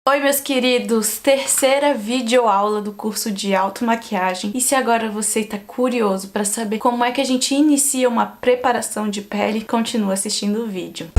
Oi meus queridos, terceira videoaula do curso de automaquiagem. E se agora você está curioso para saber como é que a gente inicia uma preparação de pele, continua assistindo o vídeo.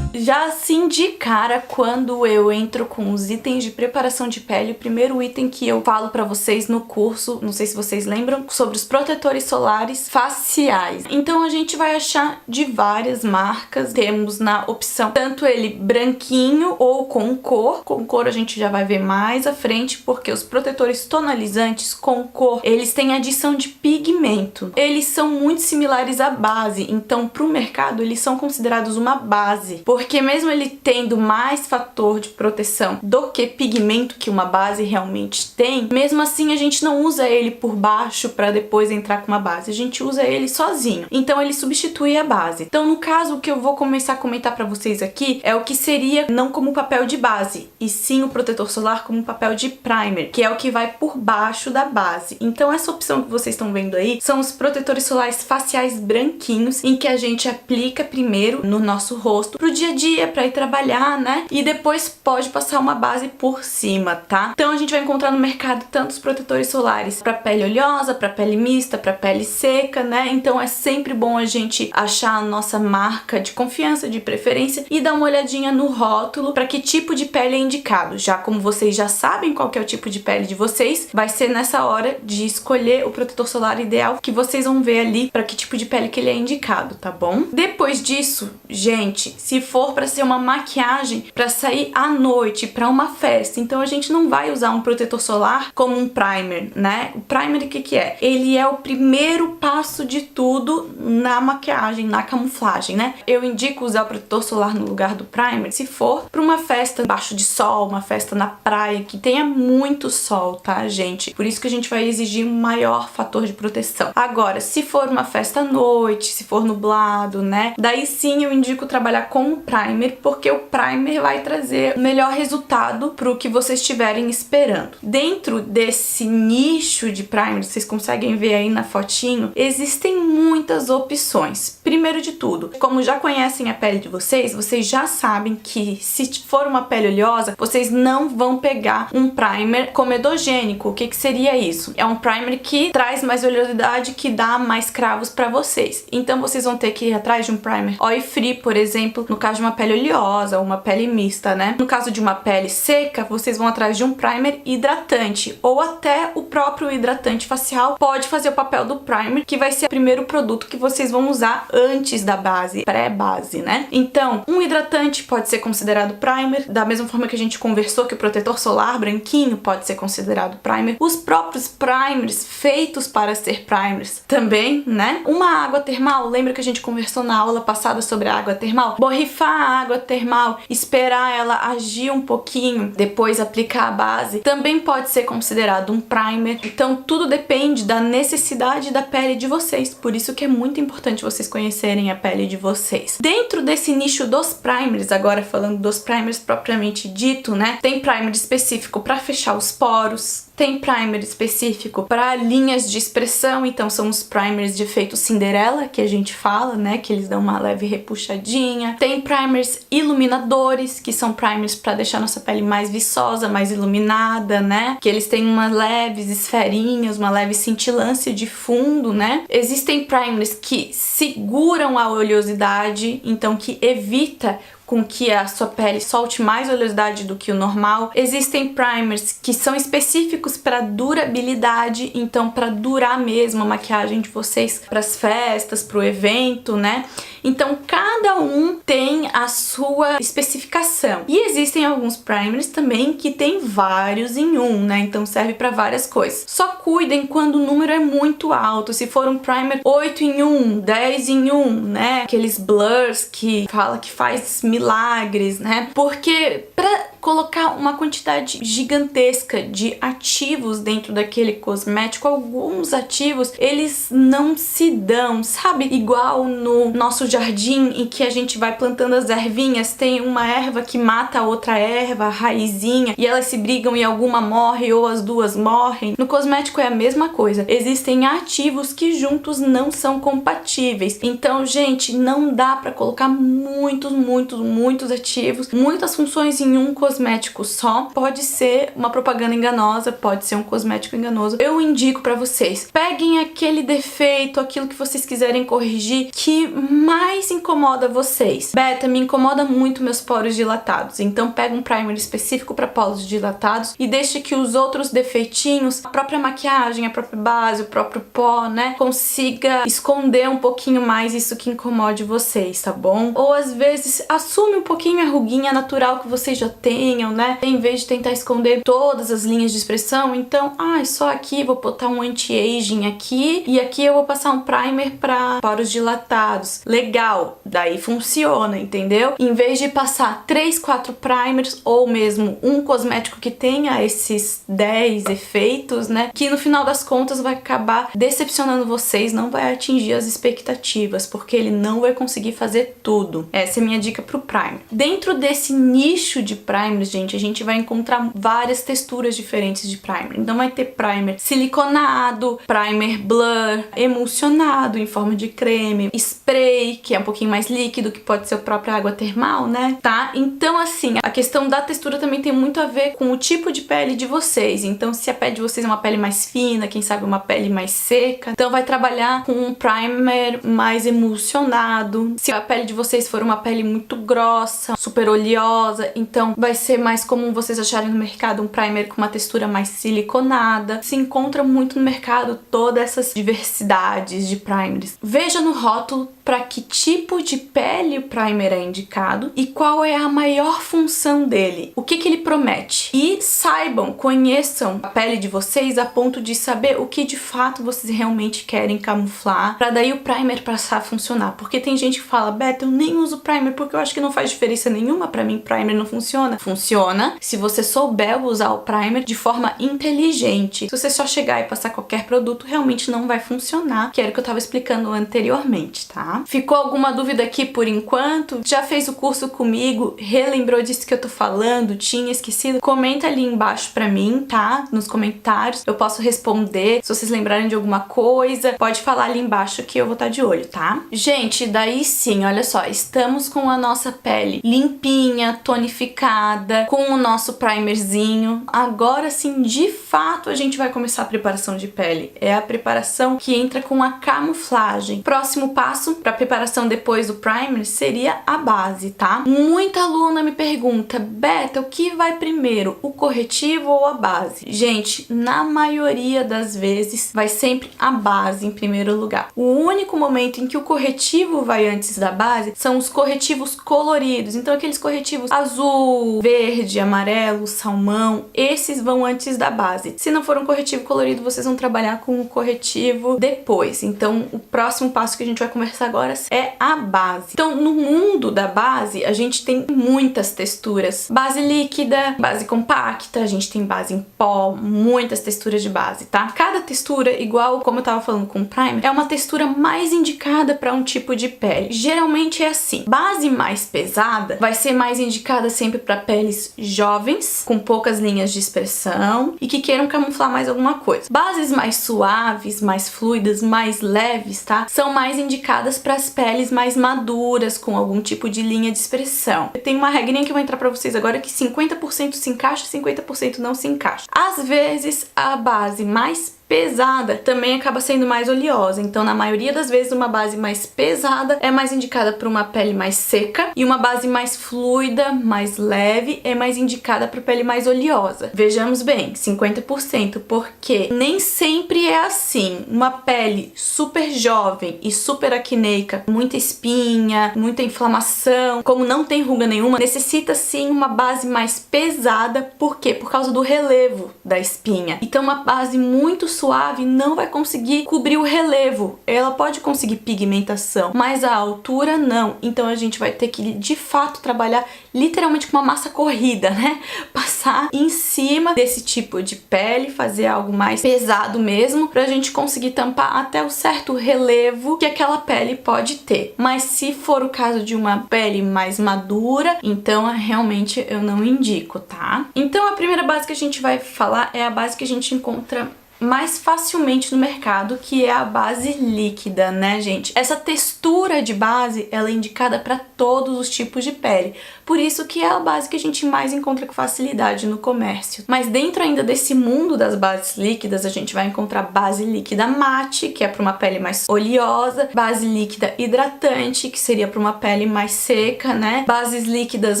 Já assim de cara, quando eu entro com os itens de preparação de pele, o primeiro item que eu falo pra vocês no curso, não sei se vocês lembram, sobre os protetores solares faciais. Então a gente vai achar de várias marcas, temos na opção tanto ele branquinho ou com cor a gente já vai ver mais à frente, porque os protetores tonalizantes com cor, eles têm adição de pigmento. Eles são muito similares à base, então pro mercado eles são considerados uma base, porque mesmo ele tendo mais fator de proteção do que pigmento que uma base realmente tem, mesmo assim a gente não usa ele por baixo para depois entrar com uma base, a gente usa ele sozinho, então ele substitui a base. Então no caso o que eu vou começar a comentar para vocês aqui é o que seria não como papel de base, e sim o protetor solar como papel de primer, que é o que vai por baixo da base. Então essa opção que vocês estão vendo aí são os protetores solares faciais branquinhos, em que a gente aplica primeiro no nosso rosto pro dia a dia, pra ir trabalhar, né? E depois pode passar uma base por cima, tá? Então a gente vai encontrar no mercado tantos protetores solares pra pele oleosa, pra pele mista, pra pele seca, né? Então é sempre bom a gente achar a nossa marca de confiança, de preferência, e dar uma olhadinha no rótulo pra que tipo de pele é indicado. Já como vocês já sabem qual que é o tipo de pele de vocês, vai ser nessa hora de escolher o protetor solar ideal que vocês vão ver ali pra que tipo de pele que ele é indicado, tá bom? Depois disso, gente, se for pra ser uma maquiagem pra sair à noite, pra uma festa, então a gente não vai usar um protetor solar como um primer, né? O primer o que que é? Ele é o primeiro passo de tudo na maquiagem, na camuflagem, né? Eu indico usar o protetor solar no lugar do primer se for pra uma festa embaixo de sol, uma festa na praia, que tenha muito sol, tá, gente? Por isso que a gente vai exigir um maior fator de proteção. Agora, se for uma festa à noite, se for nublado, né? Daí sim eu indico trabalhar com o primer, porque o primer vai trazer o melhor resultado pro que vocês estiverem esperando. Dentro desse nicho de primer, vocês conseguem ver aí na fotinho, existem muitas opções. Primeiro de tudo, como já conhecem a pele de vocês, vocês já sabem que se for uma pele oleosa, vocês não vão pegar um primer comedogênico. O que que seria isso? É um primer que traz mais oleosidade, que dá mais cravos pra vocês. Então vocês vão ter que ir atrás de um primer oil free, por exemplo, no caso de uma pele oleosa ou uma pele mista, né? No caso de uma pele seca, vocês vão atrás de um primer hidratante, ou até o próprio hidratante facial pode fazer o papel do primer, que vai ser o primeiro produto que vocês vão usar antes da base, pré-base, né? Então, um hidratante pode ser considerado primer, da mesma forma que a gente conversou que o protetor solar branquinho pode ser considerado primer. Os próprios primers feitos para ser primers também, né? Uma água termal, lembra que a gente conversou na aula passada sobre a água termal? Borrifar a água termal, esperar ela agir um pouquinho, depois aplicar a base, também pode ser considerado um primer. Então tudo depende da necessidade da pele de vocês, por isso que é muito importante vocês conhecerem a pele de vocês. Dentro desse nicho dos primers, agora falando dos primers propriamente dito, né, tem primer específico para fechar os poros, tem primer específico para linhas de expressão, então são os primers de efeito Cinderela, que a gente fala, né, que eles dão uma leve repuxadinha. Tem primers iluminadores, que são primers para deixar nossa pele mais viçosa, mais iluminada, né, que eles têm umas leves esferinhas, uma leve cintilância de fundo, né. Existem primers que seguram a oleosidade, então que evita com que a sua pele solte mais oleosidade do que o normal. Existem primers que são específicos para durabilidade, então para durar mesmo a maquiagem de vocês para as festas, para o evento, né? Então cada um tem a sua especificação. E existem alguns primers também que tem vários em um, né? Então serve para várias coisas. Só cuidem quando o número é muito alto. Se for um primer 8 em 1, 10 em 1, né? Aqueles blurs que fala que faz milagres, né? Porque pra colocar uma quantidade gigantesca de ativos dentro daquele cosmético. Alguns ativos, eles não se dão, sabe? Igual no nosso jardim, em que a gente vai plantando as ervinhas, tem uma erva que mata a outra erva, a raizinha, e elas se brigam e alguma morre ou as duas morrem. No cosmético é a mesma coisa. Existem ativos que juntos não são compatíveis. Então, gente, não dá pra colocar muitos ativos, muitas funções em um cosmético só. Pode ser uma propaganda enganosa, pode ser um cosmético enganoso. Eu indico pra vocês, peguem aquele defeito, aquilo que vocês quiserem corrigir, que mais incomoda vocês. Beta, me incomoda muito meus poros dilatados, então pega um primer específico para poros dilatados e deixa que os outros defeitinhos, a própria maquiagem, a própria base, o próprio pó, né, consiga esconder um pouquinho mais isso que incomode vocês, tá bom? Ou às vezes assume um pouquinho a ruguinha natural que vocês já tenham, né, em vez de tentar esconder todas as linhas de expressão. Então, só aqui vou botar um anti-aging aqui e aqui eu vou passar um primer para poros dilatados. Legal, daí funciona, entendeu? Em vez de passar 3, 4 primers ou mesmo um cosmético que tenha esses 10 efeitos, né, que no final das contas vai acabar decepcionando vocês, não vai atingir as expectativas, porque ele não vai conseguir fazer tudo. Essa é a minha dica pro primer. Dentro desse nicho de primers, gente, a gente vai encontrar várias texturas diferentes de primer. Então vai ter primer siliconado, primer blur, emulsionado em forma de creme, spray, que é um pouquinho mais líquido, que pode ser a própria água termal, né? Tá? Então, assim, a questão da textura também tem muito a ver com o tipo de pele de vocês. Então, se a pele de vocês é uma pele mais fina, quem sabe uma pele mais seca, então vai trabalhar com um primer mais emulsionado. Se a pele de vocês for uma pele muito grossa, super oleosa, então vai ser mais comum vocês acharem no mercado um primer com uma textura mais siliconada. Se encontra muito no mercado todas essas diversidades de primers. Veja no rótulo para que tipo de pele o primer é indicado e qual é a maior função dele, o que ele promete. E saibam, conheçam a pele de vocês a ponto de saber o que de fato vocês realmente querem camuflar, para daí o primer passar a funcionar. Porque tem gente que fala, Beta, eu nem uso primer porque eu acho que não faz diferença nenhuma, para mim primer não funciona. Funciona se você souber usar o primer de forma inteligente. Se você só chegar e passar qualquer produto, realmente não vai funcionar, que era o que eu tava explicando anteriormente, tá? Ficou alguma dúvida aqui por enquanto? Já fez o curso comigo? Relembrou disso que eu tô falando? Tinha esquecido? Comenta ali embaixo pra mim, tá? Nos comentários. Eu posso responder. Se vocês lembrarem de alguma coisa, pode falar ali embaixo que eu vou estar de olho, tá? Gente, daí sim, olha só. Estamos com a nossa pele limpinha, tonificada, com o nosso primerzinho. Agora sim, de fato, a gente vai começar a preparação de pele. É a preparação que entra com a camuflagem. Próximo passo para preparação depois do primer seria a base, tá? Muita aluna me pergunta, Beta, o que vai primeiro, o corretivo ou a base? Gente, na maioria das vezes vai sempre a base em primeiro lugar. O único momento em que o corretivo vai antes da base são os corretivos coloridos. Então aqueles corretivos azul, verde, amarelo, salmão, esses vão antes da base. Se não for um corretivo colorido, vocês vão trabalhar com o corretivo depois. Então o próximo passo que a gente vai conversar agora é a base. Então, no mundo da base, a gente tem muitas texturas. Base líquida, base compacta, a gente tem base em pó, muitas texturas de base, tá? Cada textura, igual como eu tava falando com o primer, é uma textura mais indicada para um tipo de pele. Geralmente é assim. Base mais pesada vai ser mais indicada sempre para peles jovens, com poucas linhas de expressão e que queiram camuflar mais alguma coisa. Bases mais suaves, mais fluidas, mais leves, tá? São mais indicadas para as peles mais maduras, com algum tipo de linha de expressão. Eu tenho uma regrinha que eu vou entrar para vocês agora que 50% se encaixa, 50% não se encaixa. Às vezes, a base mais pesada também acaba sendo mais oleosa, então na maioria das vezes uma base mais pesada é mais indicada para uma pele mais seca e uma base mais fluida, mais leve é mais indicada para pele mais oleosa. Vejamos bem, 50%, porque nem sempre é assim. Uma pele super jovem e super acneica, muita espinha, muita inflamação, como não tem ruga nenhuma, necessita sim uma base mais pesada. Por quê? Por causa do relevo da espinha. Então uma base muito suave não vai conseguir cobrir o relevo. Ela pode conseguir pigmentação, mas a altura não. Então a gente vai ter que, de fato, trabalhar literalmente com uma massa corrida, né? Passar em cima desse tipo de pele, fazer algo mais pesado mesmo, pra gente conseguir tampar até o certo relevo que aquela pele pode ter. Mas se for o caso de uma pele mais madura, então realmente eu não indico, tá? Então a primeira base que a gente vai falar é a base que a gente encontra mais facilmente no mercado, que é a base líquida, né, gente? Essa textura de base, ela é indicada para todos os tipos de pele. Por isso que é a base que a gente mais encontra com facilidade no comércio. Mas dentro ainda desse mundo das bases líquidas, a gente vai encontrar base líquida mate, que é para uma pele mais oleosa, base líquida hidratante, que seria para uma pele mais seca, né? Bases líquidas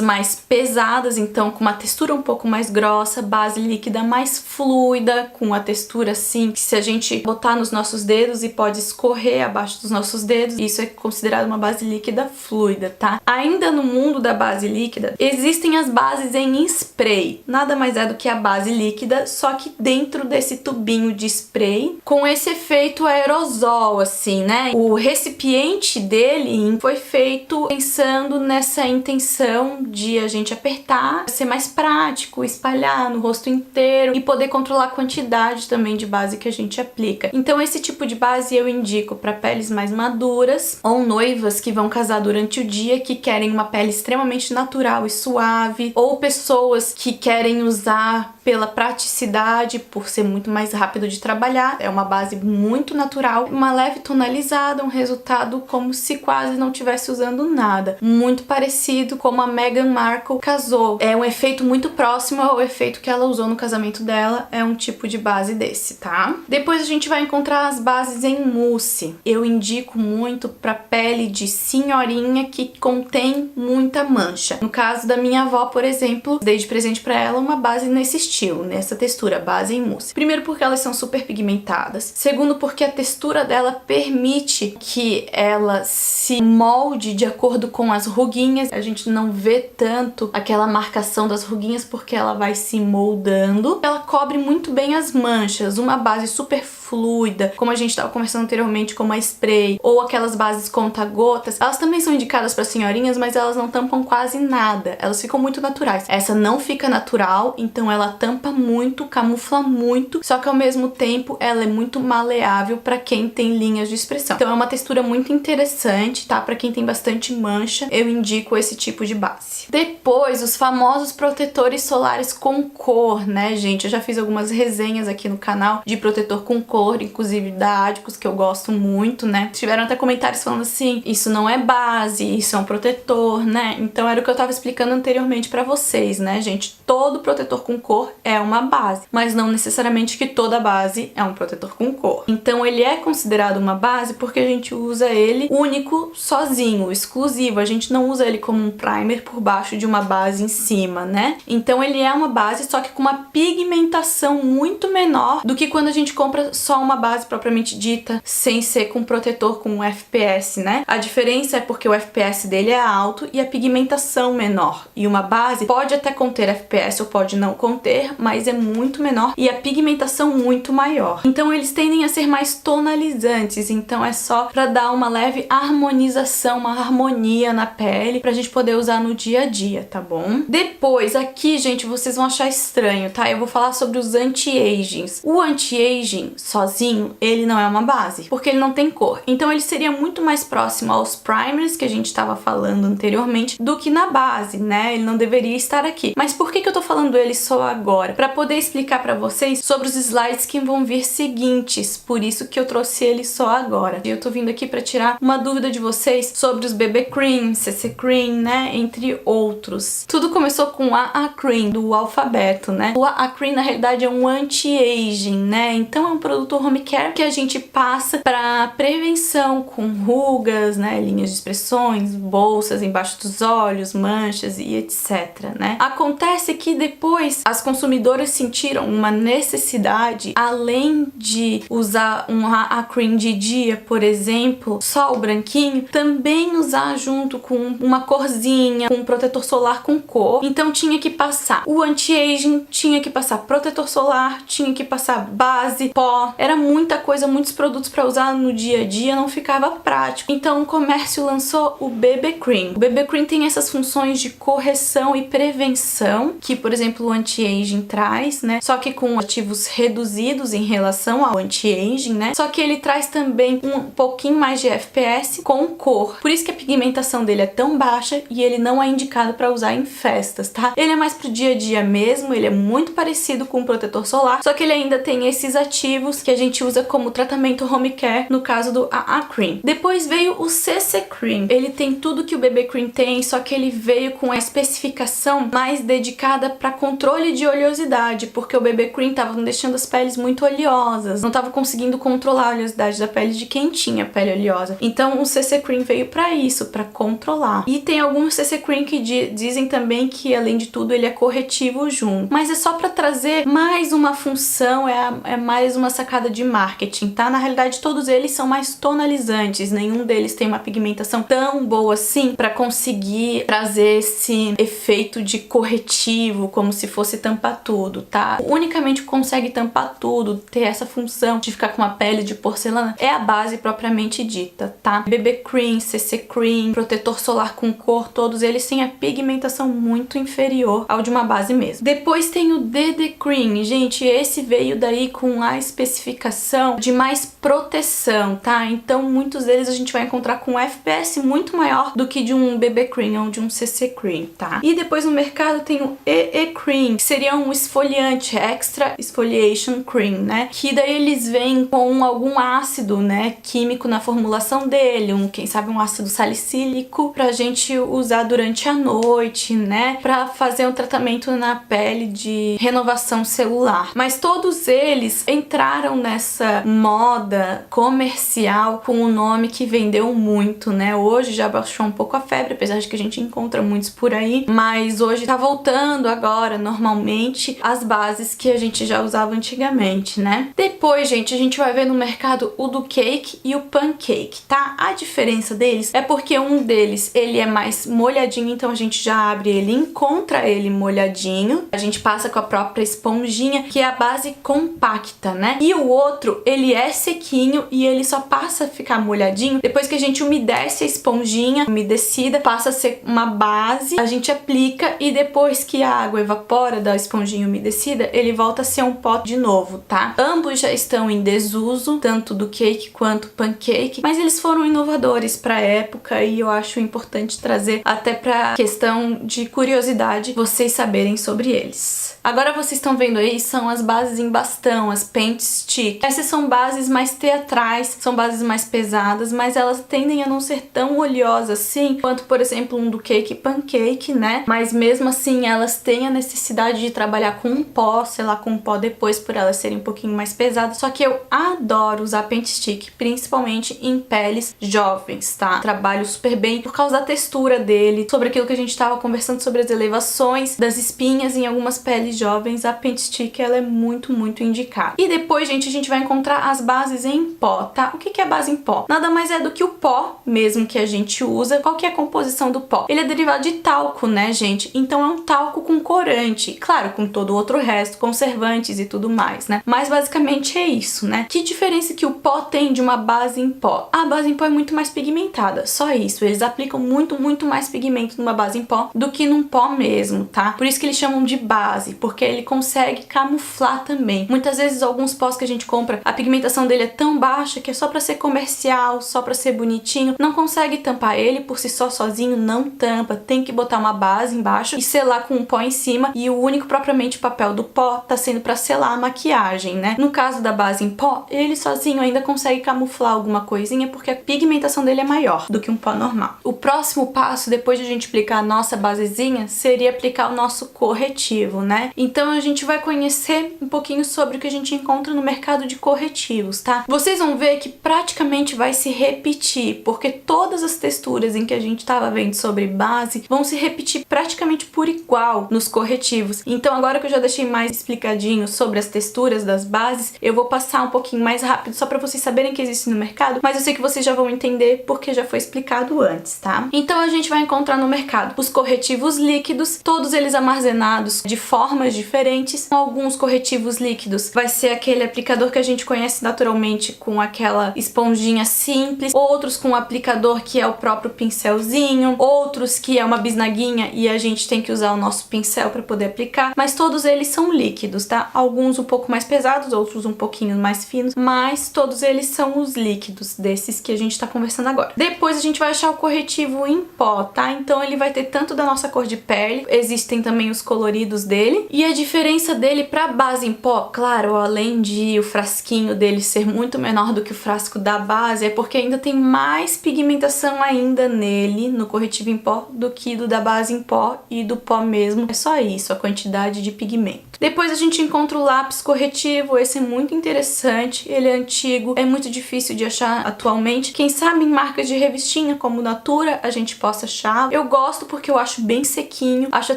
mais pesadas, então com uma textura um pouco mais grossa, base líquida mais fluida, com a textura assim, que se a gente botar nos nossos dedos e pode escorrer abaixo dos nossos dedos, isso é considerado uma base líquida fluida, tá? Ainda no mundo da base líquida, existem as bases em spray. Nada mais é do que a base líquida, só que dentro desse tubinho de spray, com esse efeito aerosol, assim, né? O recipiente dele foi feito pensando nessa intenção de a gente apertar, ser mais prático, espalhar no rosto inteiro e poder controlar a quantidade também de base que a gente aplica. Então esse tipo de base eu indico para peles mais maduras ou noivas que vão casar durante o dia, que querem uma pele extremamente natural e suave, ou pessoas que querem usar pela praticidade, por ser muito mais rápido de trabalhar. É uma base muito natural, uma leve tonalizada, um resultado como se quase não estivesse usando nada. Muito parecido como a Meghan Markle casou. É um efeito muito próximo ao efeito que ela usou no casamento dela, é um tipo de base desse, tá? Depois a gente vai encontrar as bases em mousse. Eu indico muito para pele de senhorinha que contém muita mancha. No caso da minha avó, por exemplo, dei de presente para ela uma base nesse estilo, nessa textura, base em mousse. Primeiro porque elas são super pigmentadas. Segundo porque a textura dela permite que ela se molde de acordo com as ruguinhas. A gente não vê tanto aquela marcação das ruguinhas porque ela vai se moldando. Ela cobre muito bem as manchas. Uma base super fluida, como a gente estava conversando anteriormente, como a spray, ou aquelas bases conta-gotas, elas também são indicadas para senhorinhas, mas elas não tampam quase nada. Elas ficam muito naturais. Essa não fica natural, então ela tampa muito, camufla muito, só que ao mesmo tempo ela é muito maleável para quem tem linhas de expressão. Então é uma textura muito interessante, tá? Para quem tem bastante mancha, eu indico esse tipo de base. Depois, os famosos protetores solares com cor, né, gente? Eu já fiz algumas resenhas aqui no canal de protetor com cor, inclusive da Adicus, que eu gosto muito, né? Tiveram até comentários falando assim, isso não é base, isso é um protetor, né? Então era o que eu tava explicando anteriormente pra vocês, né, gente? Todo protetor com cor é uma base, mas não necessariamente que toda base é um protetor com cor. Então ele é considerado uma base porque a gente usa ele único, sozinho, exclusivo. A gente não usa ele como um primer por baixo de uma base em cima, né? Então ele é uma base, só que com uma pigmentação muito menor do que quando a gente compra só uma base propriamente dita, sem ser com protetor com FPS, né? A diferença é porque o FPS dele é alto e a pigmentação menor. E uma base pode até conter FPS ou pode não conter, mas é muito menor e a pigmentação muito maior. Então eles tendem a ser mais tonalizantes, então é só para dar uma leve harmonização, uma harmonia na pele, pra gente poder usar no dia a dia, tá bom? Depois, aqui, gente, vocês vão achar estranho, tá? Eu vou falar sobre os anti-agings. O anti-aging sozinho, ele não é uma base, porque ele não tem cor. Então ele seria muito mais próximo aos primers que a gente estava falando anteriormente do que na base, né? Ele não deveria estar aqui. Mas por que eu tô falando ele só agora? Pra poder explicar pra vocês sobre os slides que vão vir seguintes. Por isso que eu trouxe ele só agora. Eu tô vindo aqui pra tirar uma dúvida de vocês sobre os BB Cream, CC Cream, né? Entre outros. Tudo começou com a Cream, do alfabeto, né? O a Cream, na realidade, é um anti-aging, né? Então é um produto home care que a gente passa pra prevenção com rugas, né? Linhas de expressões, bolsas embaixo dos olhos, manchas e etc, né? Acontece que depois as consumidoras sentiram uma necessidade, além de usar um a Cream de dia, por exemplo, só o branquinho, também usar junto com uma corzinha, com um protetor solar com cor. Então tinha que passar o anti-aging, tinha que passar protetor solar, tinha que passar sabe? Base, pó, era muita coisa, muitos produtos para usar no dia a dia, não ficava prático. Então o comércio lançou o BB Cream. O BB Cream tem essas funções de correção e prevenção, que por exemplo o anti-aging traz, né? Só que com ativos reduzidos em relação ao anti-aging, né? Só que ele traz também um pouquinho mais de FPS com cor. Por isso que a pigmentação dele é tão baixa e ele não é indicado para usar em festas, tá? Ele é mais pro dia a dia mesmo, ele é muito parecido com o protetor solar, só que ele ainda tem esses ativos que a gente usa como tratamento home care, no caso do AA Cream. Depois veio o CC Cream. Ele tem tudo que o BB Cream tem, só que ele veio com a especificação mais dedicada para controle de oleosidade, porque o BB Cream tava deixando as peles muito oleosas, não tava conseguindo controlar a oleosidade da pele de quem tinha pele oleosa. Então o CC Cream veio para isso, para controlar. E tem alguns CC Cream que dizem também que além de tudo ele é corretivo junto, mas é só para trazer mais uma função, é mais uma sacada de marketing, tá? Na realidade todos eles são mais tonalizantes, nenhum deles tem uma pigmentação tão boa assim para conseguir trazer esse efeito de corretivo, como se fosse tampar tudo, tá? Unicamente consegue tampar tudo, ter essa função de ficar com uma pele de porcelana, é a base propriamente dita, tá? BB Cream, CC Cream, protetor solar com cor, todos eles têm a pigmentação muito inferior ao de uma base mesmo. Depois tem o DD Cream, gente, esse veio daí com a especificação de mais proteção, tá? Então muitos deles a gente vai encontrar com FPS muito maior do que de um BB Cream ou de um CC Cream, tá? E depois no mercado tem o EE Cream, que seria um esfoliante, Extra Exfoliation Cream, né? Que daí eles vêm com algum ácido, né, químico na formulação dele, quem sabe um ácido salicílico pra gente usar durante a noite, né? Pra fazer um tratamento na pele de renovação celular. Mas todos eles entraram nessa moda comercial com um nome que vendeu muito, né? Hoje já baixou um pouco a febre, apesar de que a gente encontra muitos por aí, mas hoje tá voltando agora normalmente as bases que a gente já usava antigamente, né? Depois, gente, a gente vai ver no mercado o do cake e o pancake, tá? A diferença deles é porque um deles, ele é mais molhadinho, então a gente já abre ele e encontra ele molhadinho. A gente passa com a própria esponjinha, que é a base compacta, né? E o outro, ele é sequinho e ele só passa a ficar molhadinho depois que a gente umedece a esponjinha, umedecida, passa a ser uma base, a gente aplica e depois que a água evapora da esponjinha umedecida, ele volta a ser um pó de novo, tá? Ambos já estão em desuso, tanto do cake quanto pancake, mas eles foram inovadores pra época e eu acho importante trazer até pra questão de curiosidade vocês saberem sobre eles. Agora vocês estão vendo aí, são as bases em bastão, as paint stick. Essas são bases mais teatrais, são bases mais pesadas, mas elas tendem a não ser tão oleosas assim, quanto por exemplo um do cake e pancake, né? Mas mesmo assim elas têm a necessidade de trabalhar com um pó, sei lá, com um pó depois por elas serem um pouquinho mais pesadas. Só que eu adoro usar paint stick, principalmente em peles jovens, tá? Trabalho super bem por causa da textura dele, sobre aquilo que a gente tava conversando sobre as elevações das espinhas em algumas peles jovens, a paint stick ela é muito indicada. E depois, gente, a gente vai encontrar as bases em pó, tá? O que é base em pó? Nada mais é do que o pó mesmo que a gente usa. Qual que é a composição do pó? Ele é derivado de talco, né, gente? Então é um talco com corante, claro, com todo o outro resto, conservantes e tudo mais, né? Mas basicamente é isso, né? Que diferença que o pó tem de uma base em pó? A base em pó é muito mais pigmentada, só isso. Eles aplicam muito mais pigmento numa base em pó do que num pó mesmo, tá? Por isso que eles chamam de base, porque ele consegue camuflar também. Muitas vezes alguns pós que a gente compra, a pigmentação dele é tão baixa que é só pra ser comercial, só pra ser bonitinho, não consegue tampar ele por si só sozinho, não tampa, tem que botar uma base embaixo e selar com um pó em cima, e o único propriamente papel do pó tá sendo pra selar a maquiagem, né? No caso da base em pó, ele sozinho ainda consegue camuflar alguma coisinha porque a pigmentação dele é maior do que um pó normal. O próximo passo, depois de a gente aplicar a nossa basezinha, seria aplicar o nosso corretivo, né? Então a gente vai conhecer um pouquinho sobre o que a gente encontra no mercado de corretivos, tá? Vocês vão ver que praticamente vai se repetir, porque todas as texturas em que a gente tava vendo sobre base vão se repetir praticamente por igual nos corretivos. Então agora que eu já deixei mais explicadinho sobre as texturas das bases, eu vou passar um pouquinho mais rápido só pra vocês saberem que existe no mercado, mas eu sei que vocês já vão entender porque já foi explicado antes, tá? Então a gente vai encontrar no mercado os corretivos líquidos, todos eles armazenados de formas diferentes. Alguns corretivos líquidos líquidos vai ser aquele aplicador que a gente conhece naturalmente com aquela esponjinha simples, outros com um aplicador que é o próprio pincelzinho, outros que é uma bisnaguinha e a gente tem que usar o nosso pincel para poder aplicar, mas todos eles são líquidos, tá? Alguns um pouco mais pesados, outros um pouquinho mais finos, mas todos eles são os líquidos desses que a gente tá conversando agora. Depois a gente vai achar o corretivo em pó, tá? Então ele vai ter tanto da nossa cor de pele, existem também os coloridos dele, e a diferença dele pra base em pó, claro, além de o frasquinho dele ser muito menor do que o frasco da base, é porque ainda tem mais pigmentação ainda nele, no corretivo em pó, do que do da base em pó e do pó mesmo. É só isso, a quantidade de pigmento. Depois a gente encontra o lápis corretivo, esse é muito interessante, ele é antigo, é muito difícil de achar atualmente. Quem sabe em marcas de revistinha como Natura a gente possa achar. Eu gosto porque eu acho bem sequinho, acho a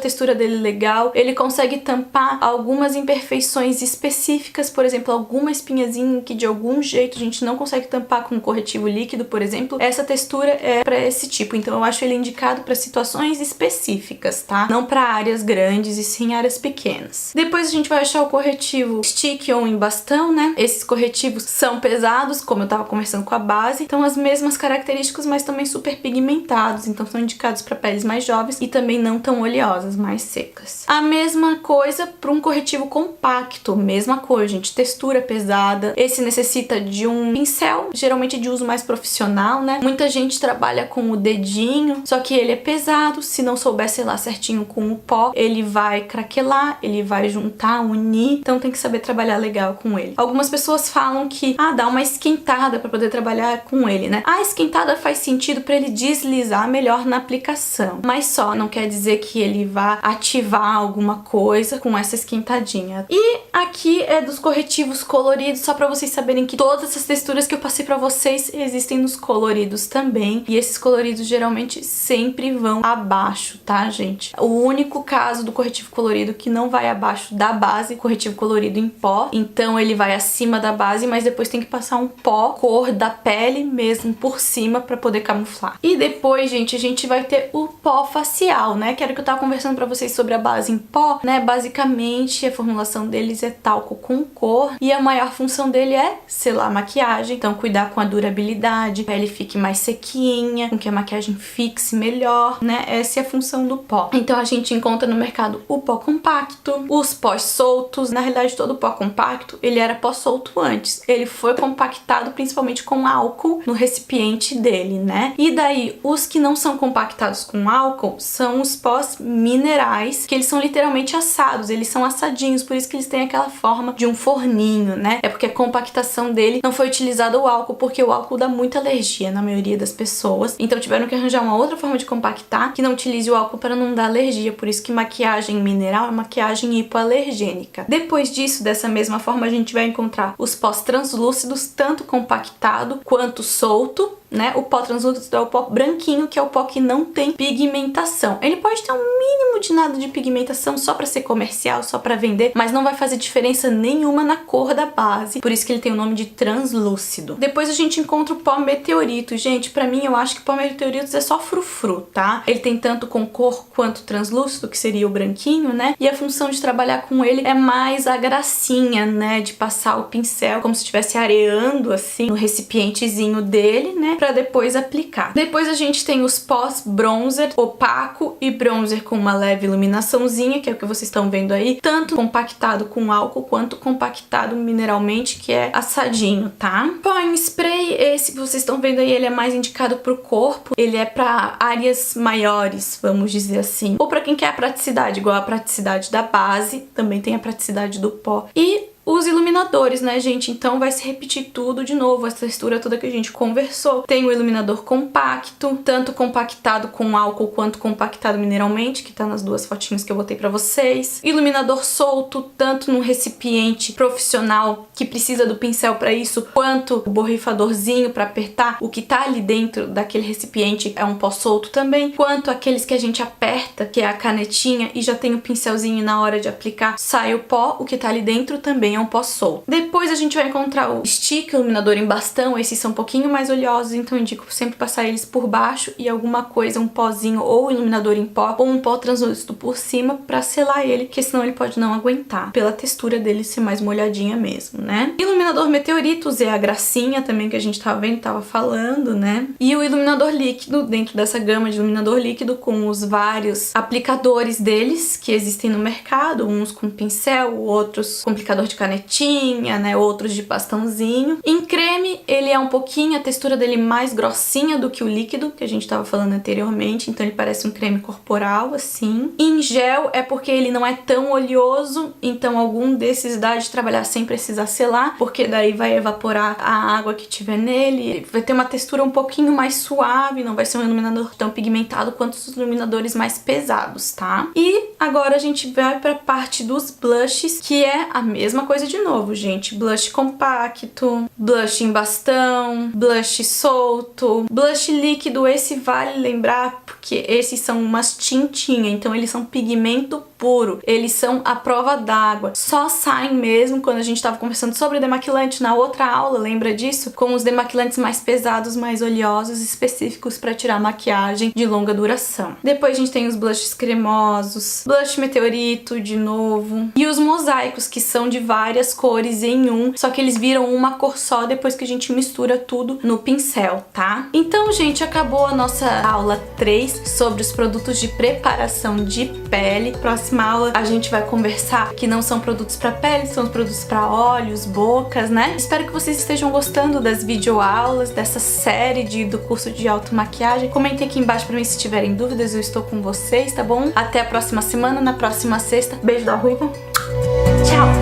textura dele legal, ele consegue tampar algumas imperfeições específicas, por exemplo, alguma espinhazinha que de algum jeito a gente não consegue tampar com corretivo líquido, por exemplo. Essa textura é para esse tipo, então eu acho ele indicado para situações específicas, tá? Não para áreas grandes e sim áreas pequenas. Depois a gente vai achar o corretivo stick ou em bastão, né? Esses corretivos são pesados, como eu tava conversando com a base, então as mesmas características, mas também super pigmentados, então são indicados para peles mais jovens e também não tão oleosas, mais secas. A mesma coisa para um corretivo compacto, mesma coisa, gente, textura pesada. Esse necessita de um pincel, geralmente de uso mais profissional, né? Muita gente trabalha com o dedinho, só que ele é pesado, se não souber selar certinho com o pó, ele vai craquelar, ele vai juntar, unir, então tem que saber trabalhar legal com ele. Algumas pessoas falam que, dá uma esquentada para poder trabalhar com ele, né? A esquentada faz sentido para ele deslizar melhor na aplicação, mas só, não quer dizer que ele vá ativar alguma coisa com essa esquentadinha. E aqui é dos corretivos coloridos, só para vocês saberem que todas essas texturas que eu passei para vocês existem nos coloridos também, e esses coloridos geralmente sempre vão abaixo, tá, gente? O único caso do corretivo colorido que não vai abaixo da base, corretivo colorido em pó, então ele vai acima da base, mas depois tem que passar um pó cor da pele mesmo por cima para poder camuflar. E depois, gente, a gente vai ter o pó facial, né? Que era o que eu tava conversando para vocês sobre a base em pó, né? Basicamente, a formulação deles é talco com cor e a maior função dele é selar a maquiagem, então cuidar com a durabilidade, a pele fique mais sequinha, com que a maquiagem fixe melhor, né? Essa é a função do pó. Então a gente encontra no mercado o pó compacto, os pós soltos. Na realidade, todo pó compacto, ele era pó solto antes. Ele foi compactado principalmente com álcool no recipiente dele, né? E daí, os que não são compactados com álcool são os pós minerais, que eles são literalmente assados, eles são assadinhos, por isso que eles têm aquela forma de um forninho, né? É porque a compactação dele não foi utilizado o álcool, porque o álcool dá muita alergia na maioria das pessoas, então tiveram que arranjar uma outra forma de compactar que não utilize o álcool para não dar alergia, por isso que maquiagem mineral é maquiagem hipoalergênica. Depois disso, dessa mesma forma, a gente vai encontrar os pós translúcidos, tanto compactado quanto solto, né? O pó translúcido é o pó branquinho, que é o pó que não tem pigmentação. Ele pode ter um mínimo de nada de pigmentação só para ser comercial, só para vender, mas não vai fazer diferença nenhuma na cor da base, por isso que ele tem o nome de translúcido. Depois a gente encontra o pó meteorito. Gente, pra mim eu acho que o pó meteorito é só frufru, tá? Ele tem tanto com cor quanto translúcido, que seria o branquinho, né? E a função de trabalhar com ele é mais a gracinha, né? De passar o pincel como se estivesse areando assim no recipientezinho dele, né? Pra depois aplicar. Depois a gente tem os pós bronzer opaco e bronzer com uma leve iluminaçãozinha, que é o que vocês estão vendo aí, tanto compactado com álcool quanto compactado mineralmente, que é assadinho, tá? Pó em spray, esse que vocês estão vendo aí, ele é mais indicado pro corpo, ele é pra áreas maiores, vamos dizer assim, ou pra quem quer a praticidade, igual a praticidade da base, também tem a praticidade do pó. E os iluminadores, né, gente? Então vai se repetir tudo de novo, essa textura toda que a gente conversou. Tem o iluminador compacto, tanto compactado com álcool quanto compactado mineralmente, que tá nas duas fotinhas que eu botei pra vocês. Iluminador solto, tanto num recipiente profissional que precisa do pincel pra isso, quanto o borrifadorzinho pra apertar o que tá ali dentro daquele recipiente é um pó solto também, quanto aqueles que a gente aperta, que é a canetinha, e já tem o pincelzinho e na hora de aplicar sai o pó, o que tá ali dentro também também é um pó solto. Depois a gente vai encontrar o stick, iluminador em bastão. Esses são um pouquinho mais oleosos, então eu indico sempre passar eles por baixo e alguma coisa, um pozinho ou iluminador em pó ou um pó translúcido por cima pra selar ele, porque senão ele pode não aguentar, pela textura dele ser mais molhadinha mesmo, né? Iluminador meteoritos é a gracinha também que a gente tava vendo, tava falando, né? E o iluminador líquido, dentro dessa gama de iluminador líquido, com os vários aplicadores deles que existem no mercado, uns com pincel, outros com aplicador de canetinha, né? Outros de bastãozinho. Em creme, ele é um pouquinho, a textura dele mais grossinha do que o líquido, que a gente tava falando anteriormente, então ele parece um creme corporal, assim. Em gel é porque ele não é tão oleoso, então algum desses dá de trabalhar sem precisar selar, porque daí vai evaporar a água que tiver nele, vai ter uma textura um pouquinho mais suave, não vai ser um iluminador tão pigmentado quanto os iluminadores mais pesados, tá? E agora a gente vai pra parte dos blushes, que é a mesma coisa de novo, gente. Blush compacto, blush em bastão, blush solto, blush líquido. Esse vale lembrar porque esses são umas tintinhas, então eles são pigmento puro, eles são a prova d'água. Só saem mesmo quando a gente tava conversando sobre demaquilante na outra aula, lembra disso? Com os demaquilantes mais pesados, mais oleosos, específicos para tirar maquiagem de longa duração. Depois a gente tem os blushes cremosos, blush meteorito de novo, e os mosaicos, que são de várias cores em um, só que eles viram uma cor só depois que a gente mistura tudo no pincel, tá? Então, gente, acabou a nossa aula 3 sobre os produtos de preparação de pele. Próxima aula a gente vai conversar que não são produtos para pele, são produtos para olhos, bocas, né? Espero que vocês estejam gostando das videoaulas, dessa série do curso de automaquiagem. Comentem aqui embaixo pra mim se tiverem dúvidas, eu estou com vocês, tá bom? Até a próxima semana, na próxima sexta. Beijo da Ruiva. Tchau!